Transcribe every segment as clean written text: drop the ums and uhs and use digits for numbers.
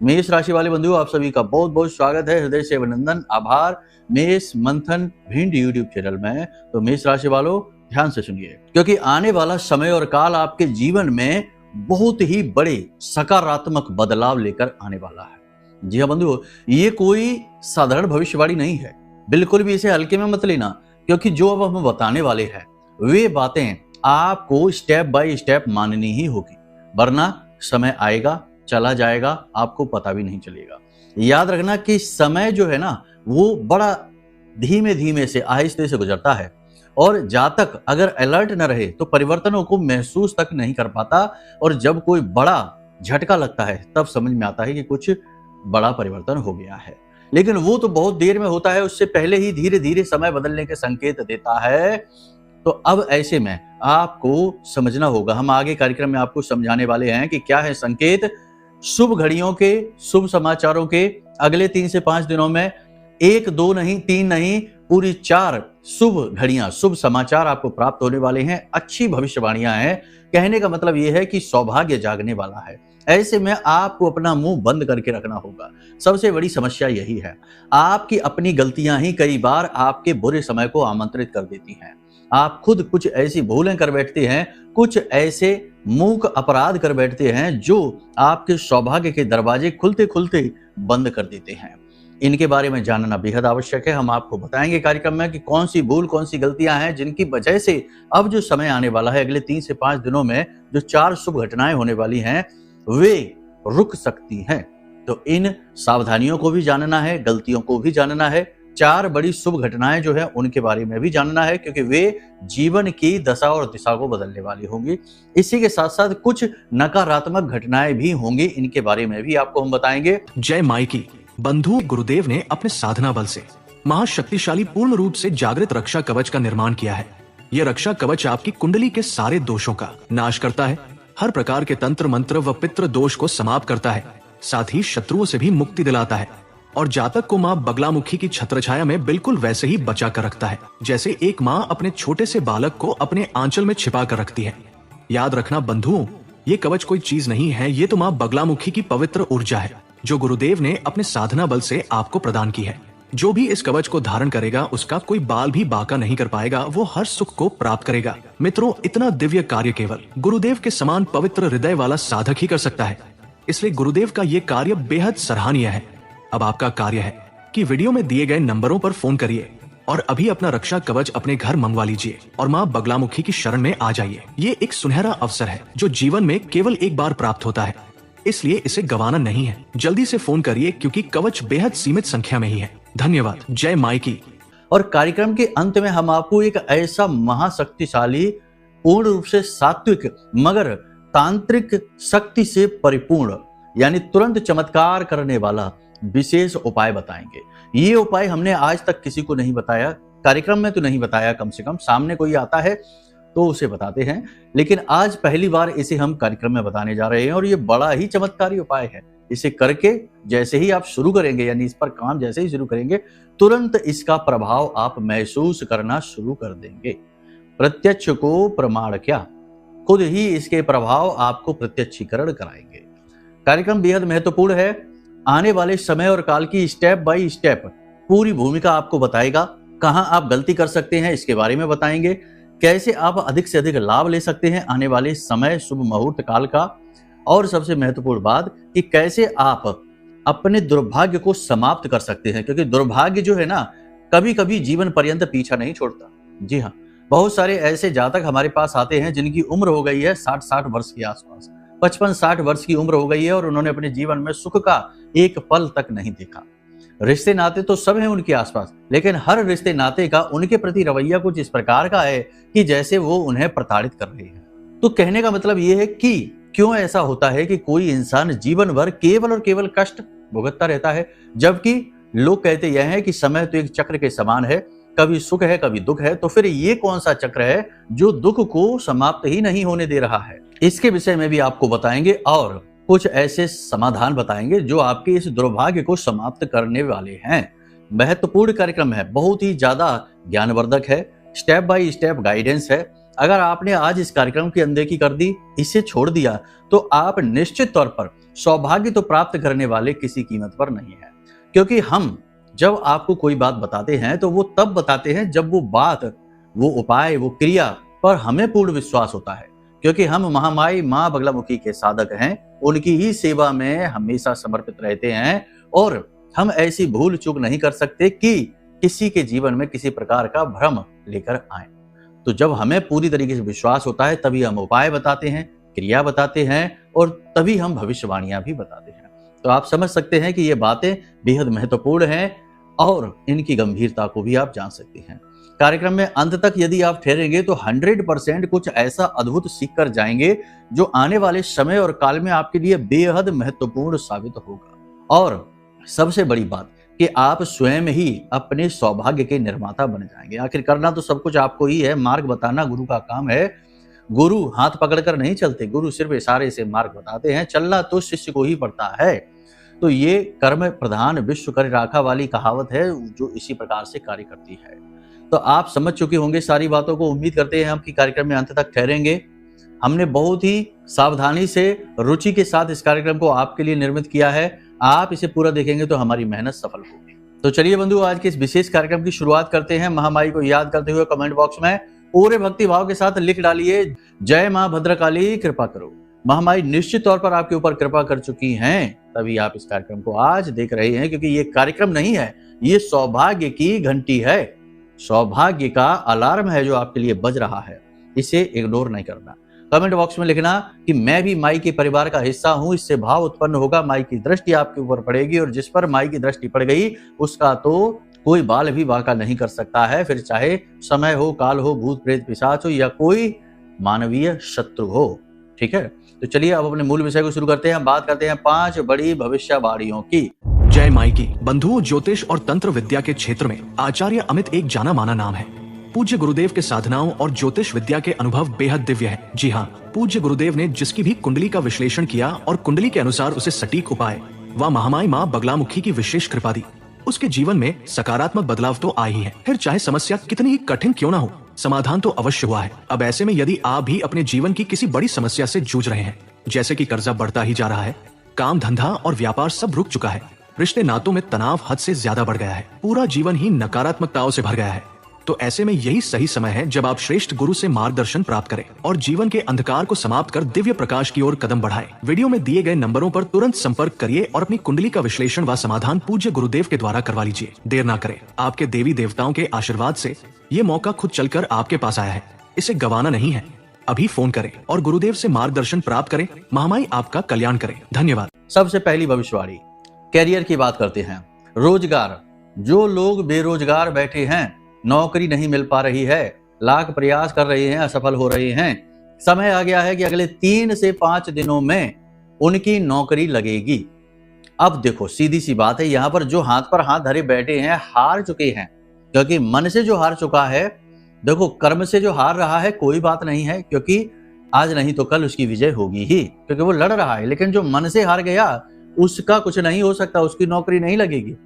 मेष राशि वाले बंधुओं, आप सभी का बहुत बहुत स्वागत है। हृदय से अभिनंदन, आभार मेष मंथन भिंड यूट्यूब चैनल में। तो मेष राशि वालों, ध्यान से सुनिए, क्योंकि आने वाला समय और काल आपके जीवन में बहुत ही बड़े सकारात्मक बदलाव लेकर आने वाला है। जी हाँ बंधुओं, ये कोई साधारण भविष्यवाणी नहीं है। बिल्कुल भी इसे हल्के में मत लेना, क्योंकि जो अब हम बताने वाले हैं वे बातें आपको स्टेप बाय स्टेप माननी ही होगी, वरना समय आएगा चला जाएगा, आपको पता भी नहीं चलेगा। याद रखना कि समय जो है ना, वो बड़ा धीमे धीमे से आहिस्ते से गुजरता है, और जातक अगर अलर्ट न रहे तो परिवर्तनों को महसूस तक नहीं कर पाता, और जब कोई बड़ा झटका लगता है तब समझ में आता है कि कुछ बड़ा परिवर्तन हो गया है। लेकिन वो तो बहुत देर में होता है, उससे पहले ही धीरे धीरे समय बदलने के संकेत देता है। तो अब ऐसे में आपको समझना होगा, हम आगे कार्यक्रम में आपको समझाने वाले हैं कि क्या है संकेत। शुभ घड़ियों के, शुभ समाचारों के अगले 3 से 5 दिनों में 1, 2 नहीं, 3 नहीं, पूरी 4 शुभ घड़ियां, शुभ समाचार आपको प्राप्त होने वाले हैं। अच्छी भविष्यवाणियां हैं। कहने का मतलब यह है कि सौभाग्य जागने वाला है। ऐसे में आपको अपना मुंह बंद करके रखना होगा। सबसे बड़ी समस्या यही है, आपकी अपनी गलतियां ही कई बार आपके बुरे समय को आमंत्रित कर देती हैं। आप खुद कुछ ऐसी भूलें कर बैठते हैं, कुछ ऐसे मूक अपराध कर बैठते हैं जो आपके सौभाग्य के दरवाजे खुलते खुलते बंद कर देते हैं। इनके बारे में जानना बेहद आवश्यक है। हम आपको बताएंगे कार्यक्रम में कि कौन सी भूल, कौन सी गलतियां हैं जिनकी वजह से अब जो समय आने वाला है, अगले 3 से 5 दिनों में जो 4 शुभ घटनाएं होने वाली हैं, वे रुक सकती हैं। तो इन सावधानियों को भी जानना है, गलतियों को भी जानना है, 4 बड़ी शुभ घटनाएं जो है उनके बारे में भी जानना है, क्योंकि वे जीवन की दशा और दिशा को बदलने वाली होंगी। इसी के साथ साथ कुछ नकारात्मक घटनाएं भी होंगी, इनके बारे में भी आपको हम बताएंगे। जय माइकी बंधु, गुरुदेव ने अपने साधना बल से महाशक्तिशाली पूर्ण रूप से जागृत रक्षा कवच का निर्माण किया है। यह रक्षा कवच आपकी कुंडली के सारे दोषों का नाश करता है, हर प्रकार के तंत्र मंत्र व पितृ दोष को समाप्त करता है, साथ ही शत्रुओं से भी मुक्ति दिलाता है, और जातक को माँ बगलामुखी की छत्रछाया में बिल्कुल वैसे ही बचा कर रखता है, जैसे एक माँ अपने छोटे से बालक को अपने आंचल में छिपा कर रखती है। याद रखना बंधुओं, ये कवच कोई चीज नहीं है, ये तो माँ बगलामुखी की पवित्र ऊर्जा है, जो गुरुदेव ने अपने साधना बल से आपको प्रदान की है। जो भी इस कवच को धारण करेगा, उसका कोई बाल भी बाका नहीं कर पाएगा, वो हर सुख को प्राप्त करेगा। मित्रों, इतना दिव्य कार्य केवल गुरुदेव के समान पवित्र हृदय वाला साधक ही कर सकता है, इसलिए गुरुदेव का ये कार्य बेहद सराहनीय है। अब आपका कार्य है कि वीडियो में दिए गए नंबरों पर फोन करिए और अभी अपना रक्षा कवच अपने घर मंगवा लीजिए और माँ बगलामुखी की शरण में आ जाइए। ये एक सुनहरा अवसर है जो जीवन में केवल एक बार प्राप्त होता है, इसलिए इसे गंवाना नहीं है। जल्दी से फोन करिए, क्योंकि कवच बेहद सीमित संख्या में ही है। धन्यवाद। जय माइकी। और कार्यक्रम के अंत में हम आपको एक ऐसा महाशक्तिशाली, पूर्ण रूप से सात्विक मगर तांत्रिक शक्ति से परिपूर्ण, यानी तुरंत चमत्कार करने वाला विशेष उपाय बताएंगे। ये उपाय हमने आज तक किसी को नहीं बताया, कार्यक्रम में तो नहीं बताया, कम से कम सामने कोई आता है तो उसे बताते हैं, लेकिन आज पहली बार इसे हम कार्यक्रम में बताने जा रहे हैं। और ये बड़ा ही चमत्कारी उपाय है। इसे करके जैसे ही आप शुरू करेंगे, यानी इस पर काम जैसे ही शुरू करेंगे, तुरंत इसका प्रभाव आप महसूस करना शुरू कर देंगे। प्रत्यक्ष को प्रमाण क्या, खुद ही इसके प्रभाव आपको प्रत्यक्षीकरण कराएंगे। कार्यक्रम बेहद महत्वपूर्ण है। आने वाले समय और काल की स्टेप बाय स्टेप पूरी भूमिका आपको बताएगा। कहां आप गलती कर सकते हैं इसके बारे में बताएंगे, कैसे आप अधिक से अधिक लाभ ले सकते हैं आने वाले समय शुभ मुहूर्त काल का, और सबसे महत्वपूर्ण बात कि कैसे आप अपने दुर्भाग्य को समाप्त कर सकते हैं, क्योंकि दुर्भाग्य जो है ना, कभी कभी जीवन पर्यंत पीछा नहीं छोड़ता। जी हाँ, बहुत सारे ऐसे जातक हमारे पास आते हैं जिनकी उम्र हो गई है 60 वर्ष के आसपास, 55-60 वर्ष की उम्र हो गई है, और उन्होंने अपने जीवन में सुख का एक पल तक नहीं देखा। रिश्ते नाते तो सब हैं उनके आसपास, लेकिन हर रिश्ते नाते का उनके प्रति रवैया कुछ इस प्रकार का है कि जैसे वो उन्हें प्रताड़ित कर रहे हैं। तो कहने का मतलब ये है कि क्यों ऐसा होता है कि कोई इंसान जीवन भर केवल और केवल कष्ट भुगतता रहता है, जबकि लोग कहते यह है कि समय तो एक चक्र के समान है, कभी सुख है कभी दुख है। तो फिर ये कौन सा चक्र है जो दुख को समाप्त ही नहीं होने दे रहा है? इसके विषय में भी आपको बताएंगे, और कुछ ऐसे समाधान बताएंगे जो आपके इस दुर्भाग्य को समाप्त करने वाले हैं। महत्वपूर्ण कार्यक्रम है, बहुत ही ज्यादा ज्ञानवर्धक है, स्टेप बाय स्टेप गाइडेंस है। अगर आपने आज इस कार्यक्रम की अनदेखी कर दी, इसे छोड़ दिया, तो आप निश्चित तौर पर सौभाग्य तो प्राप्त करने वाले किसी कीमत पर नहीं है। क्योंकि हम जब आपको कोई बात बताते हैं तो वो तब बताते हैं जब वो बात, वो उपाय, वो क्रिया पर हमें पूर्ण विश्वास होता है। क्योंकि हम महामाई माँ बगलामुखी के साधक हैं, उनकी ही सेवा में हमेशा समर्पित रहते हैं और हम ऐसी भूल चूक नहीं कर सकते कि किसी के जीवन में किसी प्रकार का भ्रम लेकर आए। तो जब हमें पूरी तरीके से विश्वास होता है तभी हम उपाय बताते हैं, क्रिया बताते हैं और तभी हम भविष्यवाणियां भी बताते हैं। तो आप समझ सकते हैं कि ये बातें बेहद महत्वपूर्ण हैं और इनकी गंभीरता को भी आप जान सकते हैं। कार्यक्रम में अंत तक यदि आप ठहरेंगे तो 100% कुछ ऐसा अद्भुत सीख कर जाएंगे जो आने वाले समय और काल में आपके लिए बेहद महत्वपूर्ण साबित होगा। और सबसे बड़ी बात कि आप स्वयं ही अपने सौभाग्य के निर्माता बन जाएंगे। आखिर करना तो सब कुछ आपको ही है, मार्ग बताना गुरु का काम है। गुरु हाथ पकड़कर नहीं चलते, गुरु सिर्फ इशारे से मार्ग बताते हैं, चलना तो शिष्य को ही पड़ता है। तो ये कर्म प्रधान विश्व कर राखा वाली कहावत है जो इसी प्रकार से कार्य करती है। तो आप समझ चुके होंगे सारी बातों को। उम्मीद करते हैं हम कि कार्यक्रम में अंत तक ठहरेंगे। हमने बहुत ही सावधानी से, रुचि के साथ इस कार्यक्रम को आपके लिए निर्मित किया है। आप इसे पूरा देखेंगे तो हमारी मेहनत सफल होगी। तो चलिए बंधु, आज के इस विशेष कार्यक्रम की शुरुआत करते हैं। महामाई को याद करते हुए कमेंट बॉक्स में पूरे भक्ति भाव के साथ लिख डालिए, जय मां भद्रकाली कृपा करो। महामाई निश्चित तौर पर आपके ऊपर कृपा कर चुकी हैं, तभी आप इस कार्यक्रम को आज देख रहे हैं। क्योंकि ये कार्यक्रम नहीं है, ये सौभाग्य की घंटी है, सौभाग्य का अलार्म है जो आपके लिए बज रहा है। इसे इग्नोर नहीं करना। कमेंट बॉक्स में लिखना कि मैं भी माई के परिवार का हिस्सा हूं। इससे भाव उत्पन्न होगा, माई की दृष्टि आपके ऊपर पड़ेगी और जिस पर माई की दृष्टि पड़ गई उसका तो कोई बाल भी बांका नहीं कर सकता है। फिर चाहे समय हो, काल हो, भूत प्रेत पिशाच हो या कोई मानवीय शत्रु हो। ठीक है, तो चलिए अब अपने मूल विषय को शुरू करते हैं। बात करते हैं 5 बड़ी भविष्यवाणियों की। जय माई की। बंधुओं, ज्योतिष और तंत्र विद्या के क्षेत्र में आचार्य अमित एक जाना माना नाम है। पूज्य गुरुदेव के साधनाओं और ज्योतिष विद्या के अनुभव बेहद दिव्य है। जी हाँ, पूज्य गुरुदेव ने जिसकी भी कुंडली का विश्लेषण किया और कुंडली के अनुसार उसे सटीक उपाय व महामाई माँ बगलामुखी की विशेष कृपा दी, उसके जीवन में सकारात्मक बदलाव तो आए ही है। फिर चाहे समस्या कितनी ही कठिन क्यों ना हो, समाधान तो अवश्य हुआ है। अब ऐसे में यदि आप भी अपने जीवन की किसी बड़ी समस्या से जूझ रहे हैं, जैसे कि कर्जा बढ़ता ही जा रहा है, काम धंधा और व्यापार सब रुक चुका है, रिश्ते नातों में तनाव हद से ज्यादा बढ़ गया है, पूरा जीवन ही नकारात्मकताओं से भर गया है, तो ऐसे में यही सही समय है जब आप श्रेष्ठ गुरु से मार्गदर्शन प्राप्त करें और जीवन के अंधकार को समाप्त कर दिव्य प्रकाश की ओर कदम बढ़ाएं। वीडियो में दिए गए नंबरों पर तुरंत संपर्क करिए और अपनी कुंडली का विश्लेषण व समाधान पूज्य गुरुदेव के द्वारा करवा लीजिए। देर ना करें, आपके देवी देवताओं के आशीर्वाद से ये मौका खुद चलकर आपके पास आया है, इसे गंवाना नहीं है। अभी फोन करें और गुरुदेव से मार्गदर्शन प्राप्त करें। महामाई आपका कल्याण करें। धन्यवाद। सबसे पहली भविष्यवाणी, कैरियर की बात करते हैं। रोजगार, जो लोग बेरोजगार बैठे हैं, नौकरी नहीं मिल पा रही है, लाख प्रयास कर रहे हैं, असफल हो रहे हैं, समय आ गया है कि अगले 3 से 5 दिनों में उनकी नौकरी लगेगी। अब देखो, सीधी सी बात है, यहाँ पर जो हाथ पर हाथ धरे बैठे हैं हार चुके हैं। क्योंकि मन से जो हार चुका है, देखो कर्म से जो हार रहा है कोई बात नहीं है, क्योंकि आज नहीं तो कल उसकी विजय होगी ही, क्योंकि वो लड़ रहा है। लेकिन जो मन से हार गया उसका कुछ नहीं हो सकता, उसकी नौकरी नहीं लगेगी।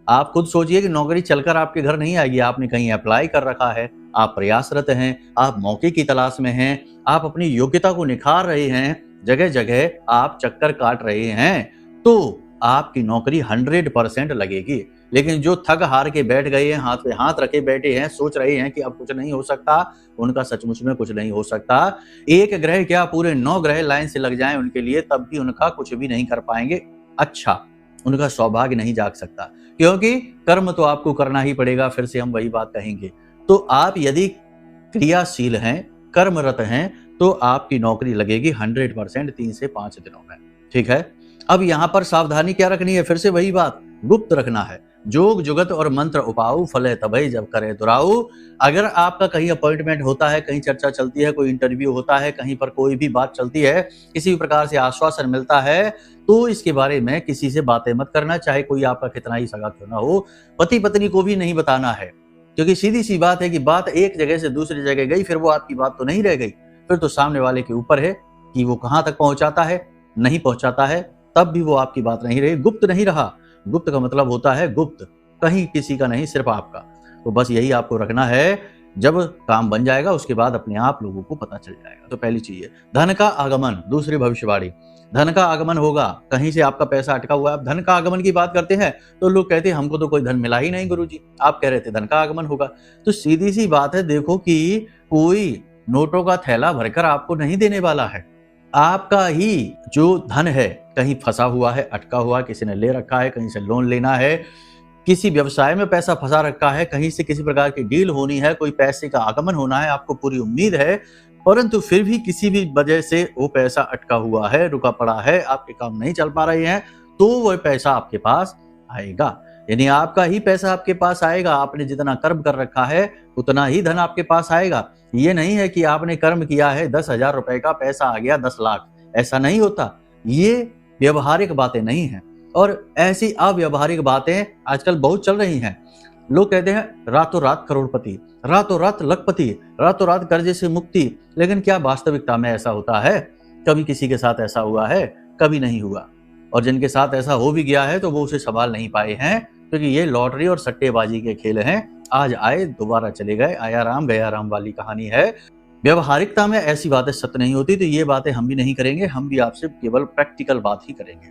आप खुद सोचिए कि नौकरी चलकर आपके घर नहीं आएगी। आपने कहीं अप्लाई कर रखा है, आप प्रयासरत हैं, आप मौके की तलाश में हैं, आप अपनी योग्यता को निखार रहे हैं, जगह जगह आप चक्कर काट रहे हैं, तो आपकी नौकरी 100% लगेगी। लेकिन जो थक हार के बैठ गए हैं, हाथ पे हाथ रखे बैठे हैं, सोच रहे हैं कि अब कुछ नहीं हो सकता, उनका सचमुच में कुछ नहीं हो सकता। एक ग्रह क्या, पूरे 9 ग्रह लाइन से लग जाएं उनके लिए, तब भी उनका कुछ भी नहीं कर पाएंगे। अच्छा, उनका सौभाग्य नहीं जाग सकता, क्योंकि कर्म तो आपको करना ही पड़ेगा। फिर से हम वही बात कहेंगे। तो आप यदि क्रियाशील हैं, कर्मरत हैं, तो आपकी नौकरी लगेगी 100% 3 से 5 दिनों में। ठीक है, अब यहाँ पर सावधानी क्या रखनी है? फिर से वही बात, गुप्त रखना है। जोग जुगत और मंत्र उपाऊ, फले तभई जब करे दुराऊ। अगर आपका कहीं अपॉइंटमेंट होता है, कहीं चर्चा चलती है, कोई इंटरव्यू होता है, कहीं पर कोई भी बात चलती है, किसी भी प्रकार से आश्वासन मिलता है, तो इसके बारे में किसी से बातें मत करना, चाहे कोई आपका कितना ही सगा क्यों ना हो। पति पत्नी को भी नहीं बताना है, क्योंकि सीधी सी बात है कि बात एक जगह से दूसरी जगह गई, फिर वो आपकी बात तो नहीं रह गई, फिर तो सामने वाले के ऊपर है कि वो कहाँ तक पहुंचाता है। नहीं पहुंचाता है तब भी वो आपकी बात नहीं रही, गुप्त नहीं रहा। गुप्त का मतलब होता है गुप्त, कहीं किसी का नहीं, सिर्फ आपका। तो बस यही आपको रखना है जब काम बन जाएगा उसके बाद अपने आप लोगों को पता चल जाएगा। तो पहली चीज है धन का आगमन। दूसरी भविष्यवाणी, धन का आगमन होगा। कहीं से आपका पैसा अटका हुआ है, आप धन का आगमन की बात करते हैं तो लोग कहते हैं हमको तो कोई धन मिला ही नहीं गुरुजी, आप कह रहे थे धन का आगमन होगा। तो सीधी सी बात है, देखो कि कोई नोटों का थैला भरकर आपको नहीं देने वाला है। आपका ही जो धन है कहीं फंसा हुआ है, अटका हुआ है, किसी ने ले रखा है, कहीं से लोन लेना है, किसी व्यवसाय में पैसा फंसा रखा है, कहीं से किसी प्रकार की डील होनी है, कोई पैसे का आगमन होना है, आपको पूरी उम्मीद है, परंतु फिर भी किसी भी वजह से वो पैसा अटका हुआ है, रुका पड़ा है, आपके काम नहीं चल पा रहे हैं, तो वह पैसा आपके पास आएगा। यानी आपका ही पैसा आपके पास आएगा। आपने जितना कर्म कर रखा है उतना ही धन आपके पास आएगा। ये नहीं है कि आपने कर्म किया है 10,000 रुपए का पैसा आ गया 10 लाख, ऐसा नहीं होता। ये व्यवहारिक बातें नहीं है और ऐसी अव्यवहारिक बातें आजकल बहुत चल रही हैं। लोग कहते हैं रातों रात करोड़पति, रातों रात लखपति, रातों रात कर्जे से मुक्ति, लेकिन क्या वास्तविकता में ऐसा होता है? कभी किसी के साथ ऐसा हुआ है? कभी नहीं हुआ। और जिनके साथ ऐसा हो भी गया है तो वो उसे संभाल नहीं पाए हैं, क्योंकि ये लॉटरी और सट्टेबाजी के खेल हैं। आज आए दोबारा चले गए, आया राम गया राम वाली कहानी है। व्यवहारिकता में ऐसी बातें सत्य नहीं होती, तो ये बातें हम भी नहीं करेंगे। हम भी आपसे केवल प्रैक्टिकल बात ही करेंगे।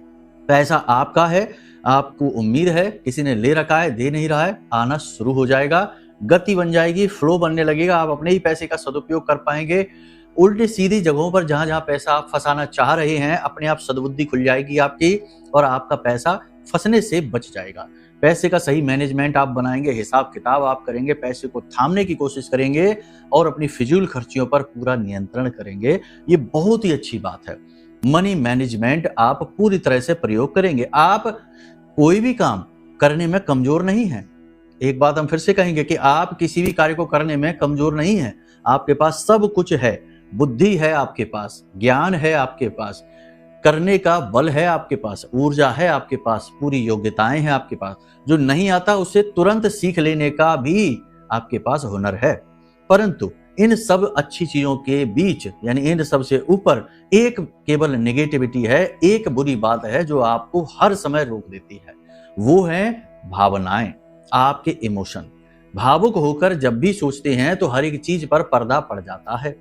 पैसा आपका है, आपको उम्मीद है, किसी ने ले रखा है, दे नहीं रहा है, आना शुरू हो जाएगा, गति बन जाएगी, फ्लो बनने लगेगा, आप अपने ही पैसे का सदुपयोग कर पाएंगे। उल्टी सीधी जगहों पर जहां जहां पैसा आप फंसाना चाह रहे हैं, अपने आप सद्बुद्धि खुल जाएगी आपकी और आपका पैसा फंसने से बच जाएगा। पैसे का सही मैनेजमेंट आप बनाएंगे, हिसाब किताब आप करेंगे, पैसे को थामने की कोशिश करेंगे और अपनी फिजूल खर्चियों पर पूरा नियंत्रण करेंगे। ये बहुत ही अच्छी बात है। मनी मैनेजमेंट आप पूरी तरह से प्रयोग करेंगे। आप कोई भी काम करने में कमजोर नहीं हैं। एक बात हम फिर से कहेंगे कि आप किसी भी कार्य को करने में कमजोर नहीं हैं। आपके पास सब कुछ है, बुद्धि है आपके पास, ज्ञान है आपके पास, करने का बल है आपके पास, ऊर्जा है आपके पास, पूरी योग्यताएं हैं आपके पास। जो नहीं आता उसे तुरंत सीख लेने का भी आपके पास हुनर है। परंतु इन सब अच्छी चीजों के बीच, यानी इन सब से ऊपर एक केवल नेगेटिविटी है, एक बुरी बात है जो आपको हर समय रोक देती है। वो है भावनाएं, आपके इमोशन। भावुक होकर जब भी सोचते हैं तो हर एक चीज पर पर्दा पड़ जाता है।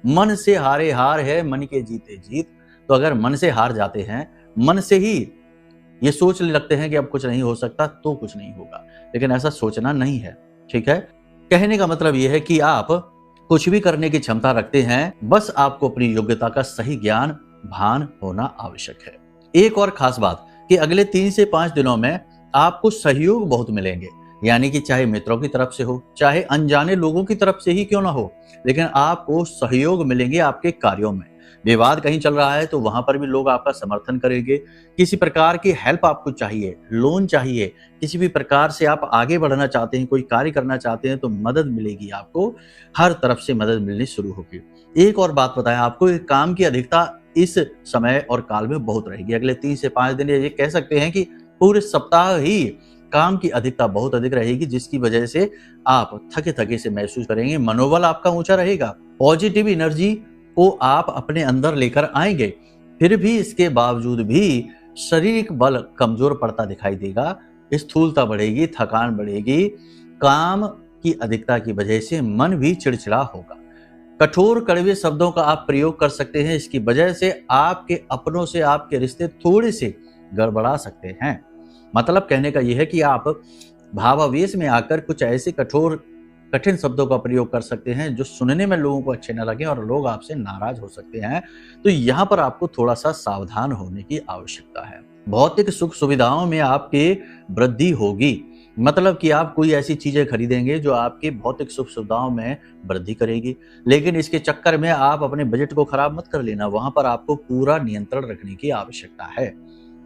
मन से हारे हार है, मन के जीते जीत। तो अगर मन से हार जाते हैं, मन से ही ये सोचने लगते हैं कि अब कुछ नहीं हो सकता, तो कुछ नहीं होगा। लेकिन ऐसा सोचना नहीं है, ठीक है। कहने का मतलब यह है कि आप कुछ भी करने की क्षमता रखते हैं, बस आपको अपनी योग्यता का सही ज्ञान भान होना आवश्यक है। एक और खास बात कि अगले 3 से 5 दिनों में आपको सहयोग बहुत मिलेंगे, यानी कि चाहे मित्रों की तरफ से हो, चाहे अनजाने लोगों की तरफ से ही क्यों ना हो, लेकिन आपको सहयोग मिलेंगे आपके कार्यों में। विवाद कहीं चल रहा है तो वहां पर भी लोग आपका समर्थन करेंगे। किसी प्रकार की हेल्प आपको चाहिए, लोन चाहिए, किसी भी प्रकार से आप आगे बढ़ना चाहते हैं, कोई कार्य करना चाहते हैं, तो मदद मिलेगी आपको। हर तरफ से मदद मिलनी शुरू होगी। एक और बात बताएं आपको, काम की अधिकता इस समय और काल में बहुत रहेगी। अगले 3 से 5 दिन ये कह सकते हैं कि पूरे सप्ताह ही काम की अधिकता बहुत अधिक रहेगी, जिसकी वजह से आप थके थके से महसूस करेंगे। मनोबल आपका ऊंचा रहेगा, पॉजिटिव एनर्जी को आप अपने अंदर लेकर आएंगे। फिर भी इसके बावजूद भी शारीरिक बल कमजोर पड़ता दिखाई देगा, स्थूलता बढ़ेगी, थकान बढ़ेगी, काम की अधिकता की वजह से मन भी चिड़चिड़ा होगा। कठोर कड़वे शब्दों का आप प्रयोग कर सकते हैं, इसकी वजह से आपके अपनों से आपके रिश्ते थोड़े से गड़बड़ा सकते हैं। मतलब कहने का यह है कि आप भावावेश में आकर कुछ ऐसे कठिन शब्दों का प्रयोग कर सकते हैं जो सुनने में लोगों को अच्छे न लगे और लोग आपसे नाराज हो सकते हैं। तो यहाँ पर आपको थोड़ा सा सावधान होने की आवश्यकता है। भौतिक सुख सुविधाओं में आपके वृद्धि होगी, मतलब कि आप कोई ऐसी चीजें खरीदेंगे जो आपके भौतिक सुख सुविधाओं में वृद्धि करेगी। लेकिन इसके चक्कर में आप अपने बजट को खराब मत कर लेना, वहां पर आपको पूरा नियंत्रण रखने की आवश्यकता है।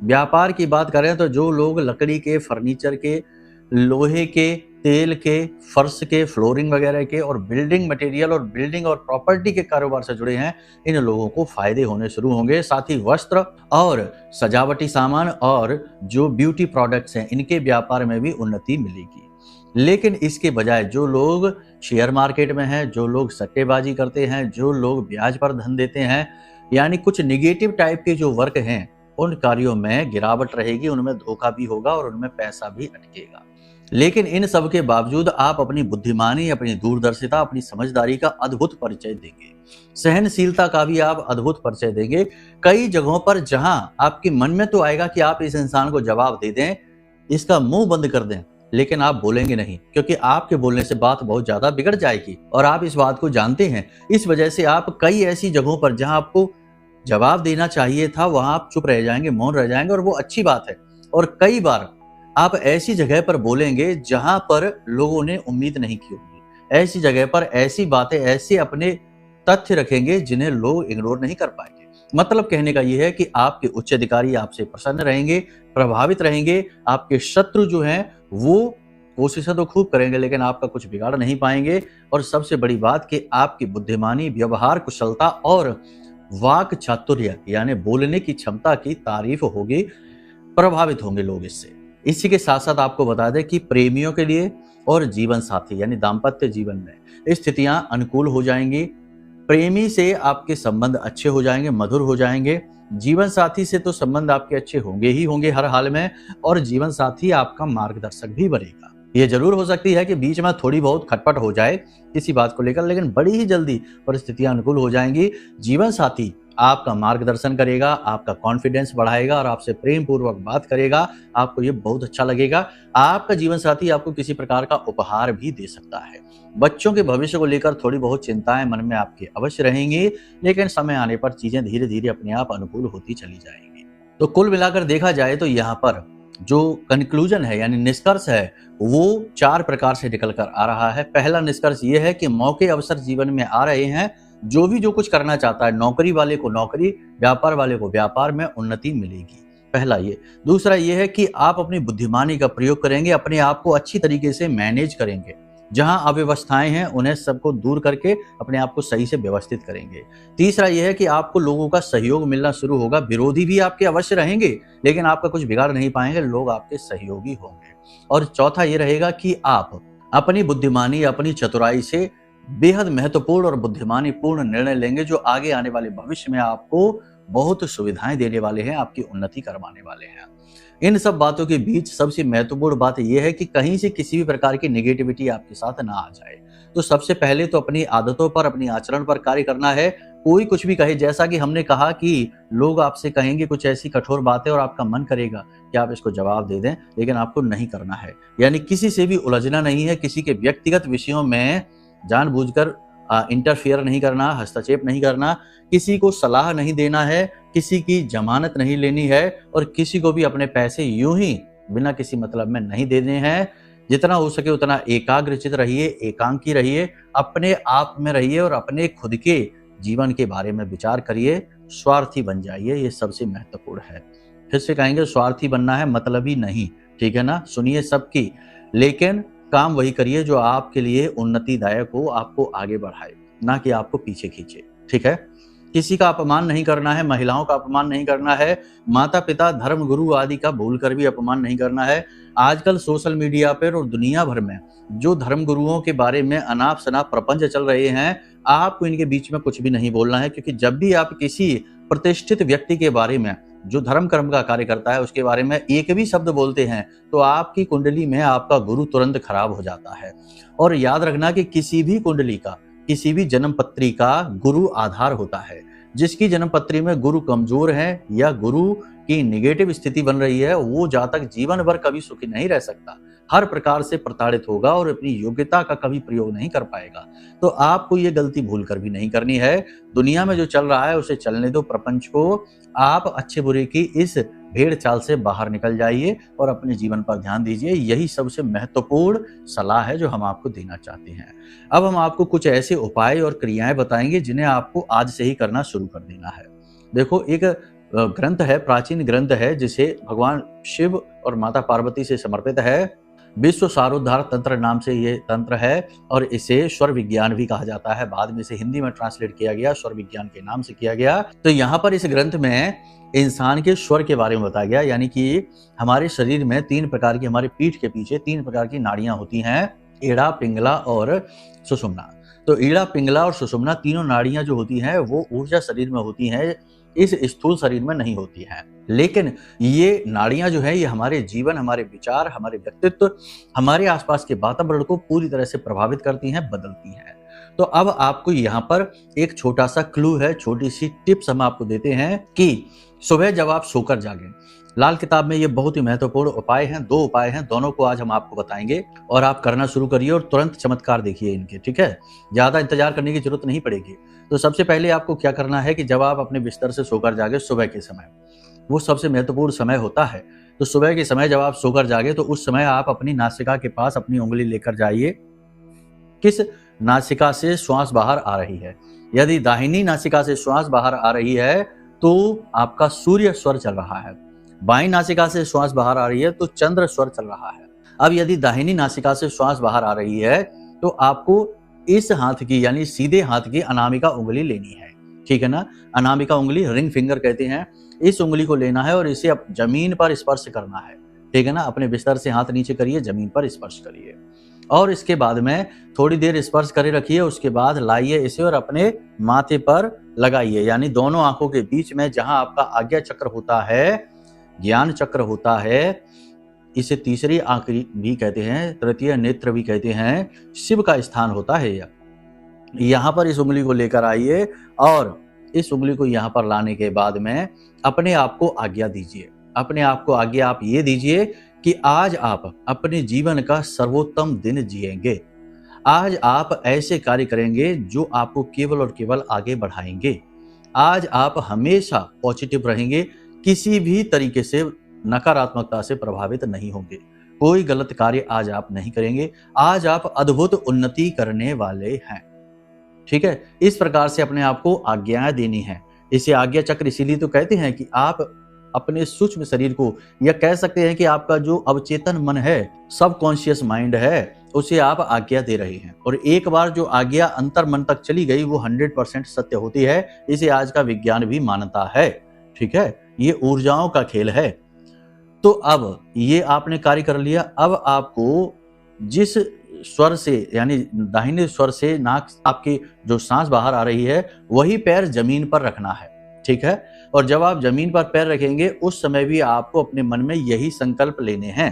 व्यापार की बात करें तो जो लोग लकड़ी के, फर्नीचर के, लोहे के, तेल के, फर्श के, फ्लोरिंग वगैरह के और बिल्डिंग मटेरियल और बिल्डिंग और प्रॉपर्टी के कारोबार से जुड़े हैं, इन लोगों को फायदे होने शुरू होंगे। साथ ही वस्त्र और सजावटी सामान और जो ब्यूटी प्रोडक्ट्स हैं, इनके व्यापार में भी उन्नति मिलेगी। लेकिन इसके बजाय जो लोग शेयर मार्केट में हैं, जो लोग सट्टेबाजी करते हैं, जो लोग ब्याज पर धन देते हैं, यानी कुछ निगेटिव टाइप के जो वर्क हैं, उन कार्यों में गिरावट रहेगी, उनमें धोखा भी होगा और उनमें पैसा भी अटकेगा। लेकिन इन सब के बावजूद आप अपनी बुद्धिमानी, अपनी दूरदर्शिता, अपनी समझदारी का अद्भुत परिचय देंगे। सहनशीलता का भी आप अद्भुत परिचय देंगे। कई जगहों पर जहां आपके मन में तो आएगा कि आप इस इंसान को जवाब दे दें, इसका मुंह बंद कर दें, लेकिन आप बोलेंगे नहीं, क्योंकि आपके बोलने से बात बहुत ज्यादा बिगड़ जाएगी और आप इस बात को जानते हैं। इस वजह से आप कई ऐसी जगहों पर जहां आपको जवाब देना चाहिए था, वहां आप चुप रह जाएंगे, मौन रह जाएंगे, और वो अच्छी बात है। और कई बार आप ऐसी जगह पर बोलेंगे जहां पर लोगों ने उम्मीद नहीं की होगी। ऐसी जगह पर ऐसी बातें, ऐसे अपने तथ्य रखेंगे जिन्हें लोग इग्नोर नहीं कर पाएंगे। मतलब कहने का यह है कि आपके उच्च अधिकारी आपसे प्रसन्न रहेंगे, प्रभावित रहेंगे। आपके शत्रु जो हैं वो कोशिशें तो खूब करेंगे, लेकिन आपका कुछ बिगाड़ नहीं पाएंगे। और सबसे बड़ी बात कि आपकी बुद्धिमानी, व्यवहार कुशलता और वाक चातुर्य यानी बोलने की क्षमता की तारीफ होगी, प्रभावित होंगे लोग इससे। इसी के साथ साथ आपको बता दें कि प्रेमियों के लिए और जीवन साथी यानी दाम्पत्य जीवन में स्थितियां अनुकूल हो जाएंगी। प्रेमी से आपके संबंध अच्छे हो जाएंगे, मधुर हो जाएंगे। जीवन साथी से तो संबंध आपके अच्छे होंगे ही होंगे हर हाल में, और जीवन साथी आपका मार्गदर्शक भी बनेगा। ये जरूर हो सकती है कि बीच में थोड़ी बहुत खटपट हो जाए किसी बात को लेकर, लेकिन बड़ी ही जल्दी परिस्थितियां अनुकूल हो जाएंगी। जीवन साथी आपका मार्गदर्शन करेगा, आपका कॉन्फिडेंस बढ़ाएगा और आपसे प्रेम पूर्वक बात करेगा। आपको ये बहुत अच्छा लगेगा। आपका जीवन साथी आपको किसी प्रकार का उपहार भी दे सकता है। बच्चों के भविष्य को लेकर थोड़ी बहुत चिंताएं मन में आपके अवश्य रहेंगी, लेकिन समय आने पर चीजें धीरे धीरे अपने आप अनुकूल होती चली जाएंगी। तो कुल मिलाकर देखा जाए तो यहाँ पर जो कंक्लूजन है यानी निष्कर्ष है, वो 4 प्रकार से निकल कर आ रहा है। पहला निष्कर्ष ये है कि मौके अवसर जीवन में आ रहे हैं। जो कुछ करना चाहता है, नौकरी वाले को नौकरी, व्यापार वाले को व्यापार में उन्नति मिलेगी। पहला ये। दूसरा ये है कि आप अपनी बुद्धिमानी का प्रयोग करेंगे, अपने आप को अच्छी तरीके से मैनेज करेंगे। जहां अव्यवस्थाएं हैं उन्हें सबको दूर करके अपने आप को सही से व्यवस्थित करेंगे। तीसरा यह है कि आपको लोगों का सहयोग मिलना शुरू होगा। विरोधी भी आपके अवश्य रहेंगे, लेकिन आपका कुछ बिगाड़ नहीं पाएंगे, लोग आपके सहयोगी होंगे। और चौथा ये रहेगा कि आप अपनी बुद्धिमानी, अपनी चतुराई से बेहद महत्वपूर्ण और बुद्धिमानी पूर्ण निर्णय लेंगे, जो आगे आने वाले भविष्य में आपको बहुत सुविधाएं देने वाले हैं, आपकी उन्नति करवाने वाले हैं। इन सब बातों के बीच सबसे महत्वपूर्ण बात यह है कि कहीं से किसी भी प्रकार की नेगेटिविटी आपके साथ ना आ जाए। तो सबसे पहले तो अपनी आदतों पर, अपनी आचरण पर कार्य करना है। कोई कुछ भी कहे, जैसा कि हमने कहा कि लोग आपसे कहेंगे कुछ ऐसी कठोर बातें और आपका मन करेगा कि आप इसको जवाब दे दें, लेकिन आपको नहीं करना है। यानी किसी से भी उलझना नहीं है, किसी के व्यक्तिगत विषयों में जानबूझकर इंटरफियर नहीं करना, हस्तक्षेप नहीं करना, किसी को सलाह नहीं देना है, किसी की जमानत नहीं लेनी है, और किसी को भी अपने पैसे यूं ही बिना किसी मतलब में नहीं देने हैं। जितना हो सके उतना एकाग्रचित रहिए, एकांकी रहिए, अपने आप में रहिए और अपने खुद के जीवन के बारे में विचार करिए। स्वार्थी बन जाइए, ये सबसे महत्वपूर्ण है। फिर से कहेंगे, स्वार्थी बनना है, मतलबी नहीं, ठीक है ना। सुनिए सबकी, लेकिन काम वही करिए जो आपके लिए उन्नतिदायक हो, आपको आगे बढ़ाए, ना कि आपको पीछे खींचे, ठीक है। किसी का अपमान नहीं करना है, महिलाओं का अपमान नहीं करना है, माता पिता, धर्म गुरु आदि का भूलकर भी अपमान नहीं करना है। आजकल सोशल मीडिया पर और दुनिया भर में जो धर्म गुरुओं के बारे में अनाप शनाप प्रपंच चल रहे हैं, आपको इनके बीच में कुछ भी नहीं बोलना है, क्योंकि जब भी आप किसी प्रतिष्ठित व्यक्ति के बारे में, जो धर्म कर्म का कार्य करता है, उसके बारे में एक भी शब्द बोलते हैं तो आपकी कुंडली में आपका गुरु तुरंत खराब हो जाता है। और याद रखना कि किसी भी कुंडली का, किसी भी जन्म पत्री का गुरु आधार होता है। जिसकी जन्म पत्री में गुरु कमजोर है या गुरु की निगेटिव स्थिति बन रही है, वो जातक जीवन भर कभी सुखी नहीं रह सकता, हर प्रकार से प्रताड़ित होगा और अपनी योग्यता का कभी प्रयोग नहीं कर पाएगा। तो आपको ये गलती भूल कर भी नहीं करनी है। दुनिया में जो चल रहा है उसे चलने दो, प्रपंच को। आप अच्छे बुरे की इस भेड़ चाल से बाहर निकल जाइए और अपने जीवन पर ध्यान दीजिए। यही सबसे महत्वपूर्ण सलाह है जो हम आपको देना चाहते हैं। अब हम आपको कुछ ऐसे उपाय और क्रियाएं बताएंगे जिन्हें आपको आज से ही करना शुरू कर देना है। देखो, एक ग्रंथ है, प्राचीन ग्रंथ है, जिसे भगवान शिव और माता पार्वती से समर्पित है। विश्व सारोद्धार तंत्र नाम से ये तंत्र है और इसे स्वर विज्ञान भी कहा जाता है। बाद में इसे हिंदी में ट्रांसलेट किया गया, स्वर विज्ञान के नाम से किया गया। तो यहाँ पर इस ग्रंथ में इंसान के स्वर के बारे में बताया गया, यानी कि हमारे शरीर में 3 प्रकार की, हमारे पीठ के पीछे 3 प्रकार की नाड़ियां होती हैं, ईड़ा, पिंगला और सुषुम्ना। तो ईड़ा, पिंगला और सुषुम्ना तीनों नाड़ियां जो होती हैं वो ऊर्जा शरीर में होती हैं, इस स्थूल शरीर में नहीं होती हैं। लेकिन ये नाड़ियां जो है ये हमारे जीवन, हमारे विचार, हमारे व्यक्तित्व, हमारे आसपास के वातावरण को पूरी तरह से प्रभावित करती हैं, बदलती हैं। तो अब आपको यहाँ पर एक छोटा सा क्लू है, छोटी सी टिप्स हम आपको देते हैं कि सुबह जब आप सोकर जागें, लाल किताब में ये बहुत ही महत्वपूर्ण उपाय हैं, 2 उपाय हैं, दोनों को आज हम आपको बताएंगे और आप करना शुरू करिए और तुरंत चमत्कार देखिए इनके, ठीक है? ज़्यादा इंतजार करने की जरूरत नहीं पड़ेगी। तो सबसे पहले आपको क्या करना है कि जब आप अपने बिस्तर से सोकर जागे सुबह के समय, वो सबसे महत्वपूर्ण समय होता है। तो सुबह के समय जब आप सोकर जागे तो उस समय आप अपनी नासिका के पास अपनी उंगली लेकर जाइए। किस नासिका से श्वास बाहर आ रही है? यदि दाहिनी नासिका से श्वास बाहर आ रही है तो आपका सूर्य स्वर चल रहा है। बाईं नासिका से श्वास बाहर आ रही है तो चंद्र स्वर चल रहा है। अब यदि दाहिनी नासिका से श्वास बाहर आ रही है तो आपको इस हाथ की यानी सीधे हाथ की अनामिका उंगली लेनी है, ठीक है ना? अनामिका उंगली रिंग फिंगर कहते हैं। इस उंगली को लेना है और इसे अब जमीन पर स्पर्श करना है, ठीक है ना? अपने बिस्तर से हाथ नीचे करिए, जमीन पर स्पर्श करिए और इसके बाद में थोड़ी देर स्पर्श करे रखिए। उसके बाद लाइए इसे और अपने माथे पर लगाइए, यानी दोनों आंखों के बीच में जहां आपका आज्ञा चक्र होता है, ज्ञान चक्र होता है, इसे तीसरी आंख भी कहते हैं, तृतीय नेत्र भी कहते हैं, शिव का स्थान होता है यह। यहाँ पर इस उंगली को लेकर आइए और इस उंगली को यहाँ पर लाने के बाद में अपने आप को आज्ञा दीजिए। अपने आप को आज्ञा आप ये दीजिए कि आज आप अपने जीवन का सर्वोत्तम दिन जिएंगे। आज आप ऐसे कार्य करेंगे जो आपको केवल और केवल आगे बढ़ाएंगे। आज आप हमेशा पॉजिटिव रहेंगे, किसी भी तरीके से नकारात्मकता से प्रभावित नहीं होंगे। कोई गलत कार्य आज आप नहीं करेंगे। आज आप अद्भुत उन्नति करने वाले हैं, ठीक है? इस प्रकार से अपने आप को आज्ञाएं देनी है। इसे आज्ञा चक्र इसीलिए तो कहते हैं कि आप अपने सूक्ष्म शरीर को, या कह सकते हैं कि आपका जो अवचेतन मन है, सबकॉन्शियस माइंड है, उसे आप आज्ञा दे रहे हैं। और एक बार जो आज्ञा अंतर मन तक चली गई वो 100% सत्य होती है। इसे आज का विज्ञान भी मानता है, ठीक है? ये ऊर्जाओं का खेल है। तो अब ये आपने कार्य कर लिया। अब आपको जिस स्वर से यानी दाहिने स्वर से नाक आपकी जो सांस बाहर आ रही है वही पैर जमीन पर रखना है, ठीक है? और जब आप जमीन पर पैर रखेंगे उस समय भी आपको अपने मन में यही संकल्प लेने हैं।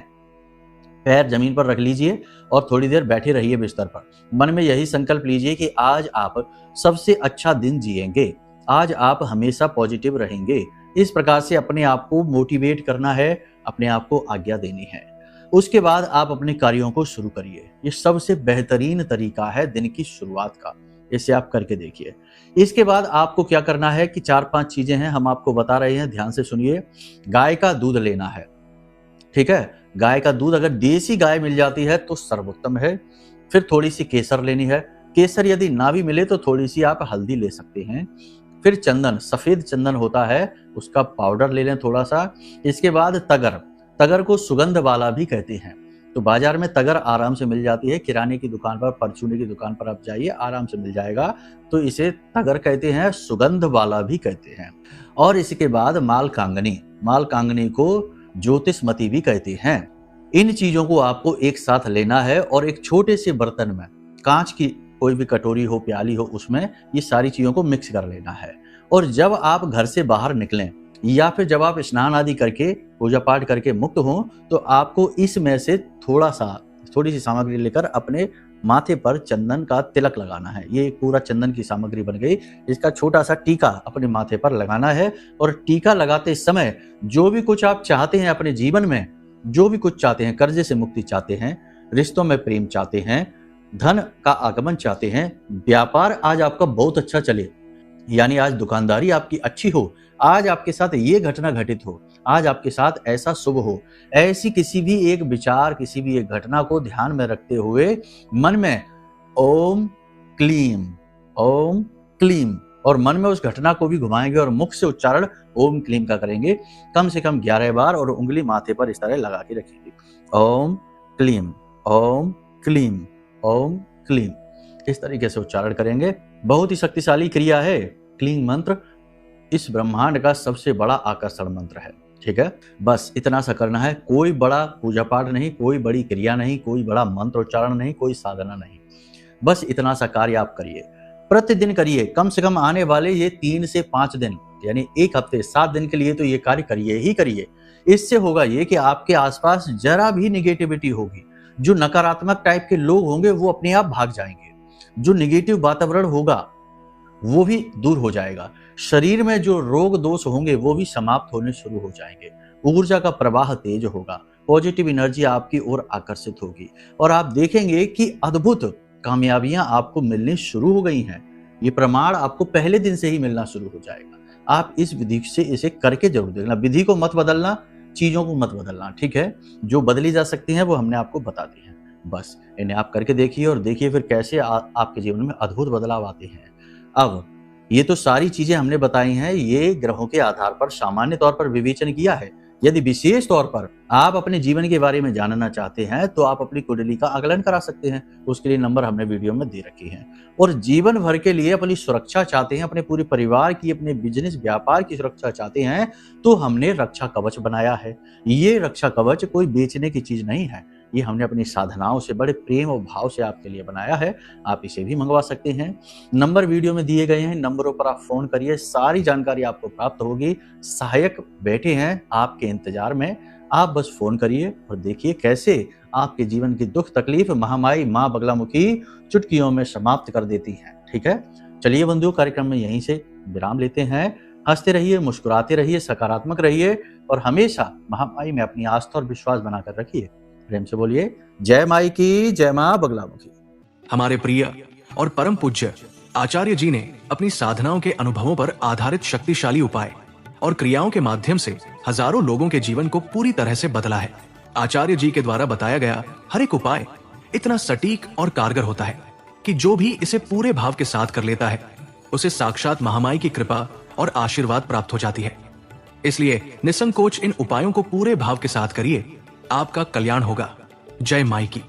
पैर जमीन पर रख लीजिए और थोड़ी देर बैठे रहिए बिस्तर पर। मन में यही संकल्प लीजिए कि आज आप सबसे अच्छा दिन जिएंगे, आज आप हमेशा पॉजिटिव रहेंगे। इस प्रकार से अपने आप को मोटिवेट करना है, अपने आप को आज्ञा देनी है। उसके बाद आप अपने कार्यों को शुरू करिए। ये सबसे बेहतरीन तरीका है दिन की शुरुआत का। इसे आप करके देखिए। इसके बाद आपको क्या करना है कि 4-5 चीजें हैं, हम आपको बता रहे हैं, ध्यान से सुनिए। गाय का दूध लेना है, ठीक है? गाय का दूध अगर देसी गाय मिल जाती है तो सर्वोत्तम है। फिर थोड़ी सी केसर लेनी है। केसर यदि ना भी मिले तो थोड़ी सी आप हल्दी ले सकते हैं। फिर चंदन, सफेद चंदन होता है, उसका पाउडर ले लें थोड़ा सा। इसके बाद तगर, तगर को सुगंध वाला भी कहते हैं। तो बाजार में तगर आराम से मिल जाती है। किराने की दुकान पर, परचूने की दुकान पर आप जाइए, आराम से मिल जाएगा। तो इसे तगर कहते हैं, सुगंध वाला भी कहते हैं। और इसके बाद मालकांगनी, मालकांगनी को ज्योतिषमती भी कहते हैं। इन चीजों को आपको एक साथ लेना है और एक छोटे से बर्तन में, कांच की कोई भी कटोरी हो, प्याली हो, उसमें ये सारी चीजों को मिक्स कर लेना है। और जब आप घर से बाहर निकलें या फिर जब आप स्नान आदि करके पूजा पाठ करके मुक्त हो तो आपको इसमें से थोड़ी सी सामग्री लेकर अपने माथे पर चंदन का तिलक लगाना है। ये एक पूरा चंदन की सामग्री बन गई। इसका छोटा सा टीका अपने माथे पर लगाना है और टीका लगाते समय जो भी कुछ आप चाहते हैं अपने जीवन में, जो भी कुछ चाहते हैं, कर्जे से मुक्ति चाहते हैं, रिश्तों में प्रेम चाहते हैं, धन का आगमन चाहते हैं, व्यापार आज आपका बहुत अच्छा चले, यानी आज दुकानदारी आपकी अच्छी हो, आज आपके साथ ये घटना घटित हो, आज आपके साथ ऐसा शुभ हो, ऐसी किसी भी एक विचार, किसी भी एक घटना को ध्यान में रखते हुए मन में ओम क्लीम, ओम क्लीम, और मन में उस घटना को भी घुमाएंगे और मुख से उच्चारण ओम क्लीम का करेंगे कम से कम 11 बार और उंगली माथे पर इस तरह लगा के रखेंगे। ओम क्लीम, ओम क्लीम, ओम क्लीम, इस तरीके से उच्चारण करेंगे। बहुत ही शक्तिशाली क्रिया है। क्लीम मंत्र इस ब्रह्मांड का सबसे बड़ा आकर्षण मंत्र है, ठीक है? बस इतना सा करना है। कोई बड़ा पूजा पाठ नहीं, कोई बड़ी क्रिया नहीं, कोई बड़ा मंत्र उच्चारण नहीं, कोई साधना नहीं। बस इतना सा कार्य आप करिए, प्रतिदिन करिए। कम से कम आने वाले ये 3 से 5 दिन यानी 1 हफ्ते 7 दिन के लिए तो ये कार्य करिए ही करिए। इससे होगा ये कि आपके आसपास जरा भी निगेटिविटी होगी, जो नकारात्मक टाइप के लोग होंगे वो अपने आप भाग जाएंगे, जो निगेटिव वातावरण होगा वो भी दूर हो जाएगा, शरीर में जो रोग दोष होंगे वो भी समाप्त होने शुरू हो जाएंगे, ऊर्जा का प्रवाह तेज होगा, पॉजिटिव एनर्जी आपकी ओर आकर्षित होगी और आप देखेंगे कि अद्भुत कामयाबियां आपको मिलनी शुरू हो गई हैं। ये प्रमाण आपको पहले दिन से ही मिलना शुरू हो जाएगा। आप इस विधि से इसे करके जरूर देखना। विधि को मत बदलना, चीजों को मत बदलना, ठीक है। जो बदली जा सकती हैं वो हमने आपको बता दी है। बस इन्हें आप करके देखिए और देखिए फिर कैसे आपके जीवन में अद्भुत बदलाव आते हैं। अब ये तो सारी चीजें हमने बताई हैं, ये ग्रहों के आधार पर सामान्य तौर पर विवेचन किया है। यदि विशेष तौर पर आप अपने जीवन के बारे में जानना चाहते हैं तो आप अपनी कुंडली का आकलन करा सकते हैं। उसके लिए नंबर हमने वीडियो में दे रखी है। और जीवन भर के लिए अपनी सुरक्षा चाहते हैं, अपने पूरे परिवार की, अपने बिजनेस व्यापार की सुरक्षा चाहते हैं तो हमने रक्षा कवच बनाया है। ये रक्षा कवच कोई बेचने की चीज नहीं है, ये हमने अपनी साधनाओं से बड़े प्रेम और भाव से आपके लिए बनाया है। आप इसे भी मंगवा सकते हैं। नंबर वीडियो में दिए गए हैं, नंबरों पर आप फोन करिए, सारी जानकारी आपको प्राप्त होगी। सहायक बैठे हैं आपके इंतजार में, आप बस फोन करिए और देखिए कैसे आपके जीवन की दुख तकलीफ महामाई माँ बगलामुखी चुटकियों में समाप्त कर देती है। ठीक है, चलिए बंधुओं, कार्यक्रम में यहीं से विराम लेते हैं। हंसते रहिए, मुस्कुराते रहिए, सकारात्मक रहिए और हमेशा महामाई में अपनी आस्था और विश्वास बनाकर रखिए। प्रेम से बोलिए जय माई की, जय माँ बगलामुखी। हमारे प्रिय और परम पूज्य आचार्य जी ने अपनी साधनाओं के अनुभवों पर आधारित शक्तिशाली उपाय और क्रियाओं के माध्यम से हजारों लोगों के जीवन को पूरी तरह से बदला है। आचार्य जी के द्वारा बताया गया हर एक उपाय इतना सटीक और कारगर होता है कि जो भी इसे पूरे भाव के साथ कर लेता है उसे साक्षात महामाई की कृपा और आशीर्वाद प्राप्त हो जाती है। इसलिए निसंकोच इन उपायों को पूरे भाव के साथ करिए, आपका कल्याण होगा। जय माई की।